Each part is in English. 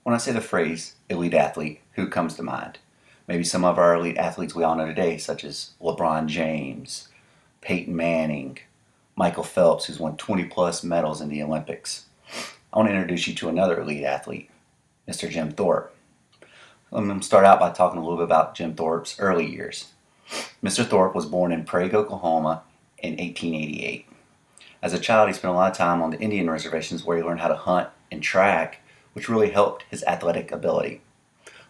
When I say the phrase elite athlete, who comes to mind? Maybe some of our elite athletes we all know today, such as LeBron James, Peyton Manning, Michael Phelps, who's won 20 plus medals in the Olympics. I want to introduce you to another elite athlete, Mr. Jim Thorpe. I'm going to start out by talking a little bit about Jim Thorpe's early years. Mr. Thorpe was born in Prague, Oklahoma in 1888. As a child, he spent a lot of time on the Indian reservations where he learned how to hunt and track, which really helped his athletic ability.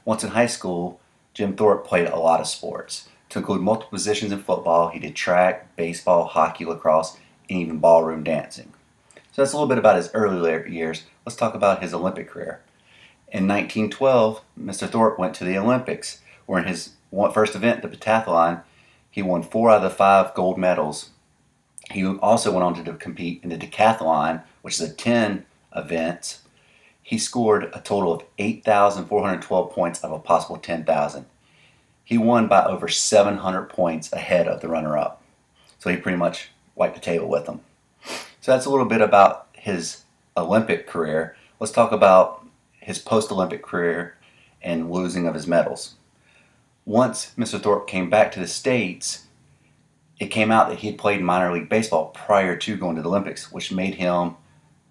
Once in high school, Jim Thorpe played a lot of sports. To include multiple positions in football, he did track, baseball, hockey, lacrosse, and even ballroom dancing. So that's a little bit about his early years. Let's talk about his Olympic career. In 1912, Mr. Thorpe went to the Olympics, where in his first event, the pentathlon, he won 4 out of the 5 gold medals. He also went on to compete in the decathlon, which is a 10 events. He scored a total of 8,412 points of a possible 10,000. He won by over 700 points ahead of the runner-up. So he pretty much wiped the table with them. So that's a little bit about his Olympic career. Let's talk about his post-Olympic career and losing of his medals. Once Mr. Thorpe came back to the States, it came out that he had played minor league baseball prior to going to the Olympics, which made him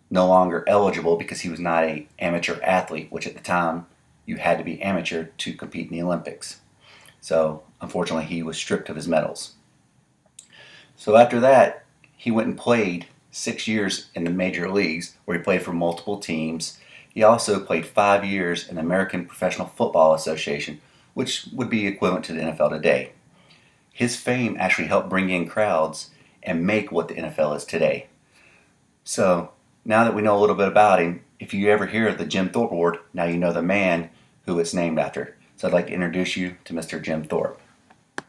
no longer eligible because he was not an amateur athlete, which at the time you had to be amateur to compete in the Olympics. So unfortunately he was stripped of his medals. So after that, he went and played 6 years in the major leagues where he played for multiple teams. He also played 5 years in the American Professional Football Association, which would be equivalent to the NFL today. His fame actually helped bring in crowds and make what the NFL is today. So now that we know a little bit about him, if you ever hear of the Jim Thorpe Award, now you know the man who it's named after. So I'd like to introduce you to Mr. Jim Thorpe.